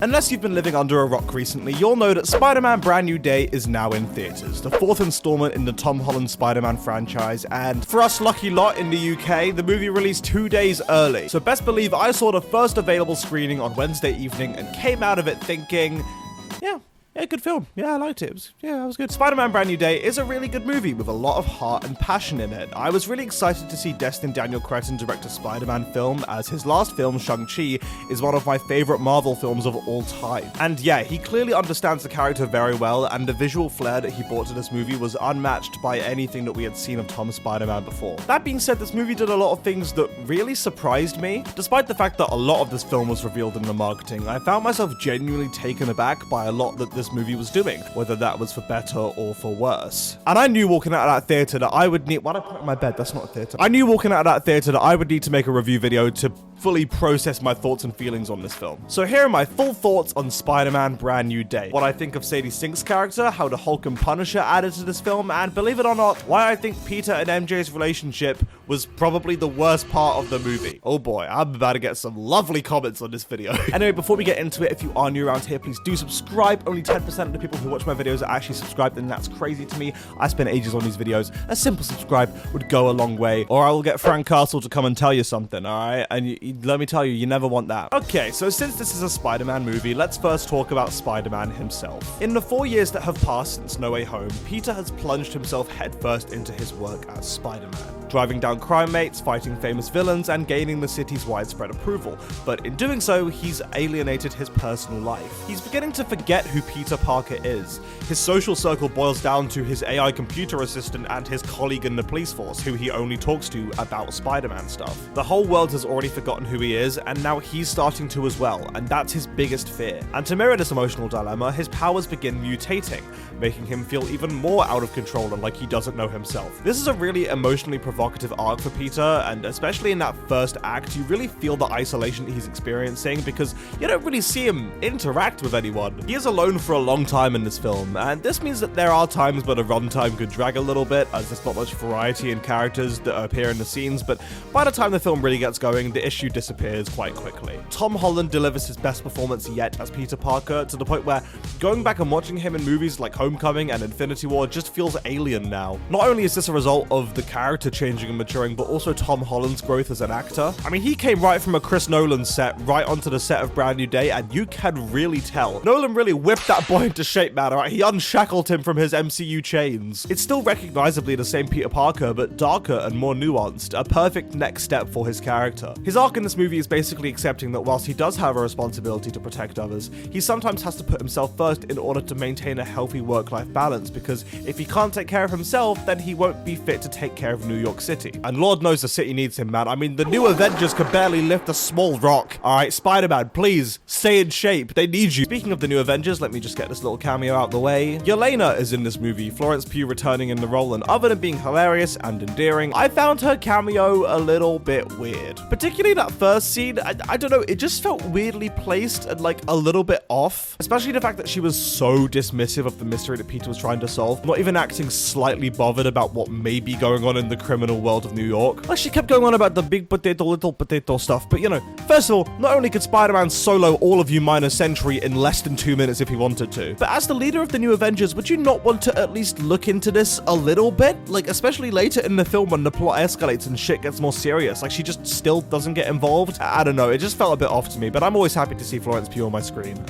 Unless you've been living under a rock recently, you'll know that Spider-Man Brand New Day is now in theaters, the fourth installment in the Tom Holland Spider-Man franchise, and for us lucky lot in the UK, the movie released 2 days early. So best believe I saw the first available screening on Wednesday evening and came out of it thinking, yeah, good film. Yeah, I liked it. It was good. Spider-Man Brand New Day is a really good movie with a lot of heart and passion in it. I was really excited to see Destin Daniel Cretton direct a Spider-Man film, as his last film, Shang-Chi, is one of my favorite Marvel films of all time. And yeah, he clearly understands the character very well, and the visual flair that he brought to this movie was unmatched by anything that we had seen of Tom Spider-Man before. That being said, this movie did a lot of things that really surprised me. Despite the fact that a lot of this film was revealed in the marketing, I found myself genuinely taken aback by a lot that this movie was doing, whether that was for better or for worse. And I knew walking out of that theater that I would need— why'd I put it in my bed? That's not a theater. I knew walking out of that theater that I would need to make a review video to fully process my thoughts and feelings on this film. So here are my full thoughts on Spider-Man Brand New Day. What I think of Sadie Sink's character, how the Hulk and Punisher added to this film, and believe it or not, why I think Peter and MJ's relationship was probably the worst part of the movie. Oh boy, I'm about to get some lovely comments on this video. Anyway, before we get into it, if you are new around here, please do subscribe. Only 10% of the people who watch my videos are actually subscribed, and that's crazy to me. I spend ages on these videos. A simple subscribe would go a long way, or I will get Frank Castle to come and tell you something, alright? And let me tell you, you never want that. Okay, so since this is a Spider-Man movie, let's first talk about Spider-Man himself. In the 4 years that have passed since No Way Home, Peter has plunged himself headfirst into his work as Spider-Man. Driving down crime mates, fighting famous villains, and gaining the city's widespread approval. But in doing so, he's alienated his personal life. He's beginning to forget who Peter Parker is. His social circle boils down to his AI computer assistant and his colleague in the police force, who he only talks to about Spider-Man stuff. The whole world has already forgotten who he is, and now he's starting to as well, and that's his biggest fear. And to mirror this emotional dilemma, his powers begin mutating, making him feel even more out of control and like he doesn't know himself. This is a really emotionally provocative arc for Peter, and especially in that first act, you really feel the isolation he's experiencing because you don't really see him interact with anyone. He is alone for a long time in this film, and this means that there are times where the runtime could drag a little bit, as there's not much variety in characters that appear in the scenes, but by the time the film really gets going, the issue disappears quite quickly. Tom Holland delivers his best performance yet as Peter Parker, to the point where going back and watching him in movies like Homecoming and Infinity War just feels alien now. Not only is this a result of the character changing and maturing, but also Tom Holland's growth as an actor. I mean, he came right from a Chris Nolan set right onto the set of Brand New Day, and you can really tell. Nolan really whipped that boy into shape, man, alright? He unshackled him from his MCU chains. It's still recognizably the same Peter Parker, but darker and more nuanced, a perfect next step for his character. His arc in this movie is basically accepting that whilst he does have a responsibility to protect others, he sometimes has to put himself first in order to maintain a healthy work-life balance, because if he can't take care of himself, then he won't be fit to take care of New York City. And Lord knows the city needs him, man. I mean, the new Avengers could barely lift a small rock. Alright, Spider-Man, please, stay in shape. They need you. Speaking of the new Avengers, let me just get this little cameo out the way. Yelena is in this movie, Florence Pugh returning in the role, and other than being hilarious and endearing, I found her cameo a little bit weird. Particularly that first scene, I don't know, it just felt weirdly placed and like a little bit off. Especially the fact that she was so dismissive of the mystery that Peter was trying to solve, not even acting slightly bothered about what may be going on in the criminal world of New York. Like, she kept going on about the big potato, little potato stuff, but you know, first of all, not only could Spider-Man solo all of you minor Sentry in less than 2 minutes if he wanted to, but as the leader of the new Avengers, would you not want to at least look into this a little bit? Like, especially later in the film when the plot escalates and shit gets more serious, like she just still doesn't get involved. I don't know, it just felt a bit off to me, but I'm always happy to see Florence Pugh on my screen.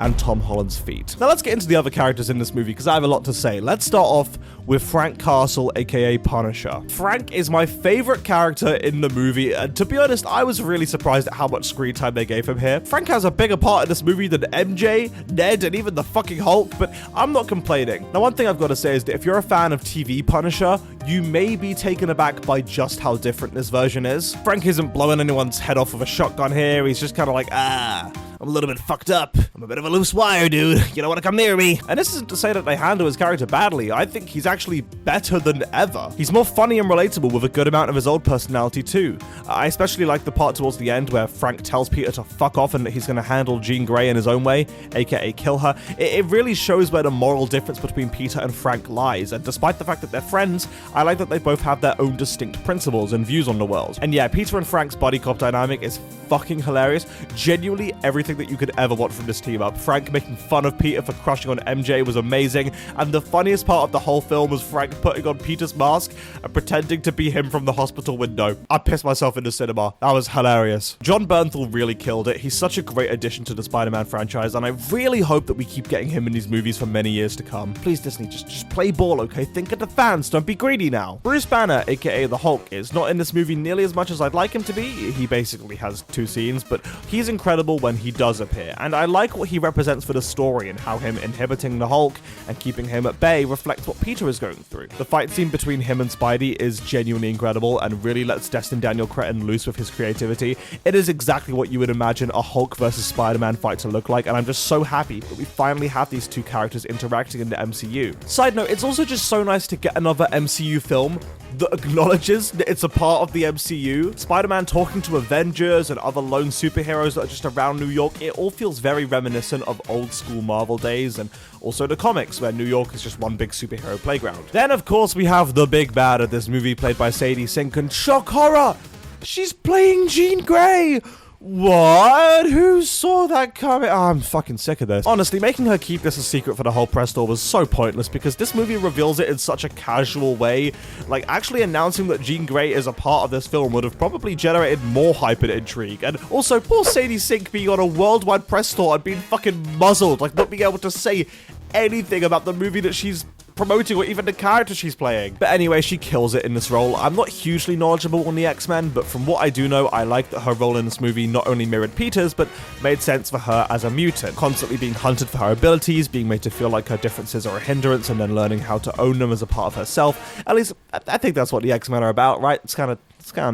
And Tom Holland's feet. Now let's get into the other characters in this movie, because I have a lot to say. Let's start off with Frank Castle, aka Punisher. Frank is my favorite character in the movie, and to be honest, I was really surprised at how much screen time they gave him here. Frank has a bigger part in this movie than MJ, Ned, and even the fucking Hulk, but I'm not complaining. Now, one thing I've got to say is that if you're a fan of TV Punisher, you may be taken aback by just how different this version is. Frank isn't blowing anyone's head off with a shotgun here. He's just kind of like, I'm a little bit fucked up. I'm a bit of a loose wire, dude. You don't want to come near me. And this isn't to say that they handle his character badly. I think he's actually better than ever. He's more funny and relatable with a good amount of his old personality too. I especially like the part towards the end where Frank tells Peter to fuck off and that he's going to handle Jean Grey in his own way, aka kill her. It really shows where the moral difference between Peter and Frank lies, and despite the fact that they're friends, I like that they both have their own distinct principles and views on the world. And yeah, Peter and Frank's buddy cop dynamic is fucking hilarious. Genuinely everything that you could ever want from this team up. Frank making fun of Peter for crushing on MJ was amazing, and the funniest part of the whole film was Frank putting on Peter's mask and pretending to be him from the hospital window. I pissed myself in the cinema. That was hilarious. Jon Bernthal really killed it. He's such a great addition to the Spider-Man franchise, and I really hope that we keep getting him in these movies for many years to come. Please, Disney, just play ball, okay? Think of the fans. Don't be greedy now. Bruce Banner, aka the Hulk, is not in this movie nearly as much as I'd like him to be. He basically has 2 scenes, but he's incredible when he does appear, and I like what he represents for the story and how him inhibiting the Hulk and keeping him at bay reflects what Peter is going through. The fight scene between him and Spidey is genuinely incredible and really lets Destin Daniel Cretton loose with his creativity. It is exactly what you would imagine a Hulk versus Spider-Man fight to look like, and I'm just so happy that we finally have these 2 characters interacting in the MCU. Side note, it's also just so nice to get another MCU film that acknowledges that it's a part of the MCU. Spider-Man talking to Avengers and other lone superheroes that are just around New York, it all feels very reminiscent of old school Marvel days and also the comics where New York is just one big superhero playground. Then of course we have the big bad of this movie played by Sadie Sink, and shock horror! She's playing Jean Grey! What? Who saw that coming? Oh, I'm fucking sick of this. Honestly, making her keep this a secret for the whole press tour was so pointless because this movie reveals it in such a casual way. Like, actually announcing that Jean Grey is a part of this film would have probably generated more hype and intrigue. And also, poor Sadie Sink being on a worldwide press tour and being fucking muzzled, like not being able to say anything about the movie that she's promoting or even the character she's playing. But anyway, she kills it in this role. I'm not hugely knowledgeable on the X-Men, but from what I do know, I like that her role in this movie not only mirrored Peter's, but made sense for her as a mutant, constantly being hunted for her abilities, being made to feel like her differences are a hindrance, and then learning how to own them as a part of herself. At least, I think that's what the X-Men are about, right? It's kind of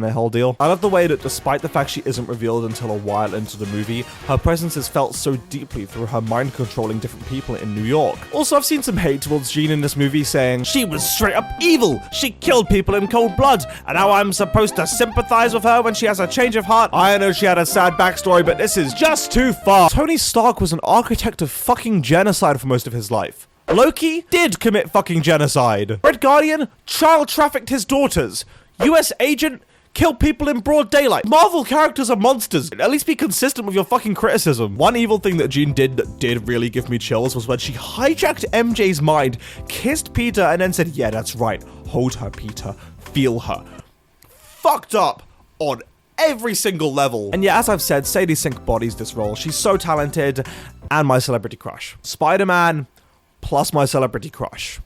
the whole deal. I love the way that despite the fact she isn't revealed until a while into the movie, her presence is felt so deeply through her mind controlling different people in New York. Also, I've seen some hate towards Jean in this movie saying, she was straight up evil, she killed people in cold blood, and now I'm supposed to sympathize with her when she has a change of heart. I know she had a sad backstory, but this is just too far. Tony Stark was an architect of fucking genocide for most of his life. Loki did commit fucking genocide. Red Guardian child trafficked his daughters. US agent kill people in broad daylight. Marvel characters are monsters. At least be consistent with your fucking criticism. One evil thing that Jean did that did really give me chills was when she hijacked MJ's mind, kissed Peter, and then said, yeah, that's right. Hold her, Peter. Feel her. Fucked up on every single level. And yeah, as I've said, Sadie Sink bodies this role. She's so talented, and my celebrity crush. Spider-Man plus my celebrity crush.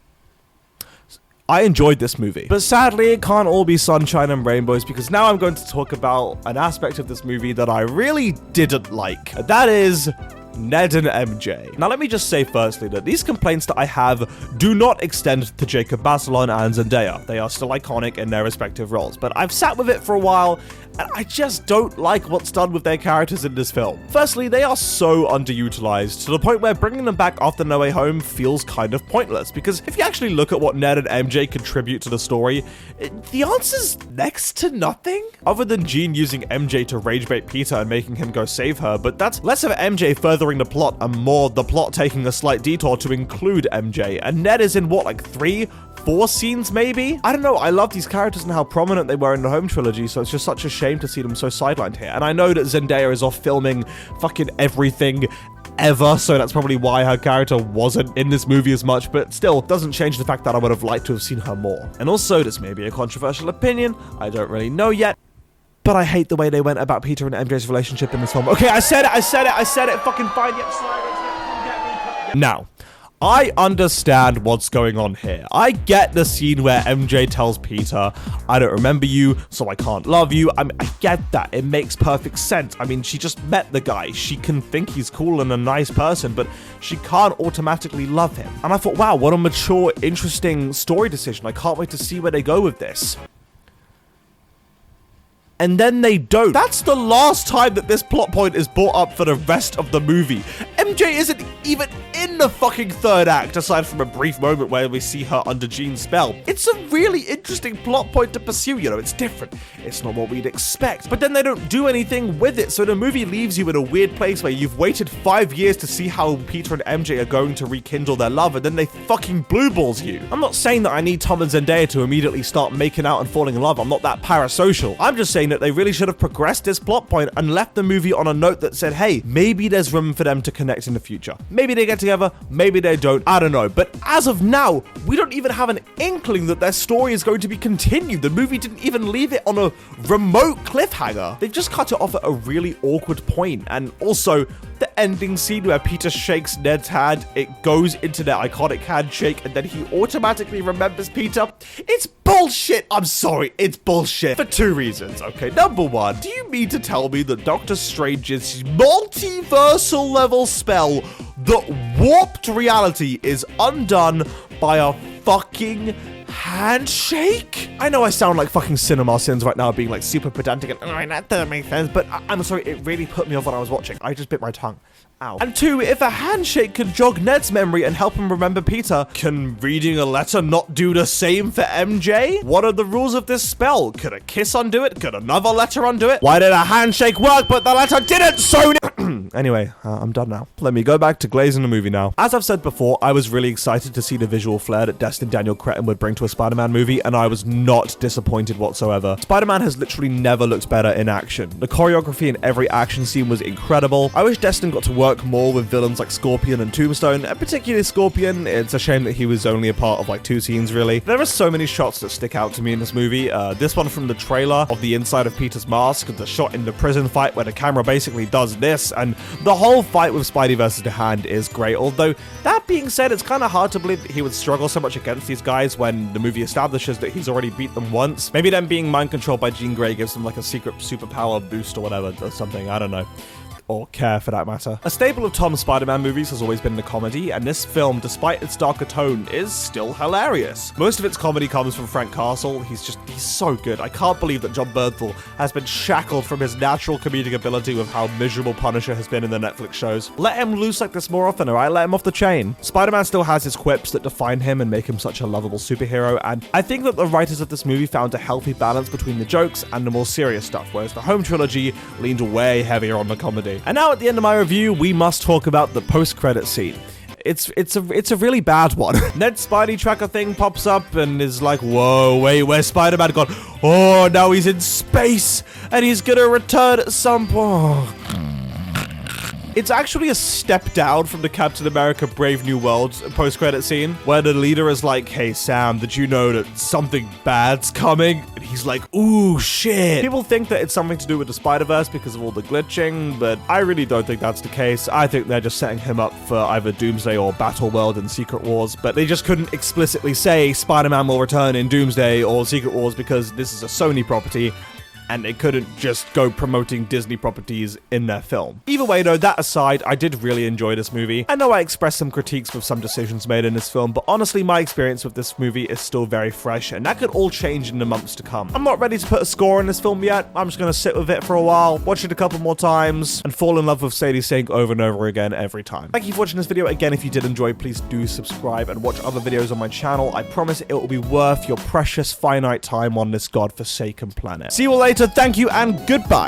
I enjoyed this movie, but sadly it can't all be sunshine and rainbows because now I'm going to talk about an aspect of this movie that I really didn't like. That is Ned and MJ. Now let me just say firstly that these complaints that I have do not extend to Jacob Batalon and Zendaya. They are still iconic in their respective roles, but I've sat with it for a while and I just don't like what's done with their characters in this film. Firstly, they are so underutilized to the point where bringing them back after No Way Home feels kind of pointless, because if you actually look at what Ned and MJ contribute to the story, the answer's next to nothing. Other than Jean using MJ to rage bait Peter and making him go save her, but that's less of MJ furthering the plot and more the plot taking a slight detour to include MJ, and Ned is in what, like 3-4 scenes maybe? I don't know, I love these characters and how prominent they were in the Home trilogy, so it's just such a shame to see them so sidelined here. And I know that Zendaya is off filming fucking everything ever, so that's probably why her character wasn't in this movie as much, but still doesn't change the fact that I would have liked to have seen her more. And also, this may be a controversial opinion, I don't really know yet, but I hate the way they went about Peter and MJ's relationship in this film. Okay, I said it, fucking fine, yep, silence. Now, I understand what's going on here. I get the scene where MJ tells Peter, I don't remember you, so I can't love you. I get that. It makes perfect sense. I mean, she just met the guy. She can think he's cool and a nice person, but she can't automatically love him. And I thought, wow, what a mature, interesting story decision. I can't wait to see where they go with this. And then they don't. That's the last time that this plot point is brought up for the rest of the movie. MJ isn't even in the fucking third act, aside from a brief moment where we see her under Jean's spell. It's a really interesting plot point to pursue, you know, it's different. It's not what we'd expect. But then they don't do anything with it, so the movie leaves you in a weird place where you've waited 5 years to see how Peter and MJ are going to rekindle their love, and then they fucking blue balls you. I'm not saying that I need Tom and Zendaya to immediately start making out and falling in love. I'm not that parasocial. I'm just saying that they really should have progressed this plot point and left the movie on a note that said, hey, maybe there's room for them to connect in the future. Maybe they get together, maybe they don't, I don't know. But as of now, we don't even have an inkling that their story is going to be continued. The movie didn't even leave it on a remote cliffhanger. They've just cut it off at a really awkward point. And also, the ending scene where Peter shakes Ned's hand, it goes into their iconic handshake, and then he automatically remembers Peter. It's bullshit. I'm sorry, it's bullshit. For two reasons, okay? Number one, do you mean to tell me that Doctor Strange's multiversal level spell that warped reality is undone by a fucking handshake? I know I sound like fucking Cinema Sins right now, being like super pedantic and that doesn't make sense, but I'm sorry, it really put me off when I was watching. I just bit my tongue. Ow. And two, if a handshake could jog Ned's memory and help him remember Peter, can reading a letter not do the same for MJ? What are the rules of this spell? Could a kiss undo it? Could another letter undo it? Why did a handshake work but the letter didn't, Sony? Anyway, I'm done now. Let me go back to glazing the movie now. As I've said before, I was really excited to see the visual flair that Destin Daniel Cretton would bring to a Spider-Man movie, and I was not disappointed whatsoever. Spider-Man has literally never looked better in action. The choreography in every action scene was incredible. I wish Destin got to work more with villains like Scorpion and Tombstone, and particularly Scorpion. It's a shame that he was only a part of like 2 scenes really. There are so many shots that stick out to me in this movie. This one from the trailer of the inside of Peter's mask, the shot in the prison fight where the camera basically does this, and the whole fight with Spidey versus the Hand is great. Although, that being said, it's kind of hard to believe that he would struggle so much against these guys when the movie establishes that he's already beat them once. Maybe them being mind controlled by Jean Grey gives them like a secret superpower boost or whatever, or something, I don't know. Or care for that matter. A staple of Tom's Spider-Man movies has always been the comedy, and this film, despite its darker tone, is still hilarious. Most of its comedy comes from Frank Castle. He's so good. I can't believe that John Bernthal has been shackled from his natural comedic ability with how miserable Punisher has been in the Netflix shows. Let him loose like this more often, alright? Let him off the chain. Spider-Man still has his quips that define him and make him such a lovable superhero, and I think that the writers of this movie found a healthy balance between the jokes and the more serious stuff, whereas the home trilogy leaned way heavier on the comedy. And now at the end of my review, we must talk about the post-credit scene. It's a really bad one. Ned's Spidey tracker thing pops up and is like, whoa, wait, where's Spider-Man gone? Oh, now he's in space and he's gonna return at some point. It's actually a step down from the Captain America Brave New World post-credit scene, where the leader is like, hey Sam, did you know that something bad's coming? And he's like, ooh, shit. People think that it's something to do with the Spider-Verse because of all the glitching, but I really don't think that's the case. I think they're just setting him up for either Doomsday or Battleworld in Secret Wars, but they just couldn't explicitly say Spider-Man will return in Doomsday or Secret Wars because this is a Sony property, and they couldn't just go promoting Disney properties in their film. Either way though, that aside, I did really enjoy this movie. I know I expressed some critiques with some decisions made in this film, but honestly my experience with this movie is still very fresh, and that could all change in the months to come. I'm not ready to put a score on this film yet. I'm just gonna sit with it for a while, watch it a couple more times, and fall in love with Sadie Sink over and over again every time. Thank you for watching this video. Again, if you did enjoy, please do subscribe and watch other videos on my channel. I promise it will be worth your precious finite time on this godforsaken planet. See you all later. Thank you and goodbye.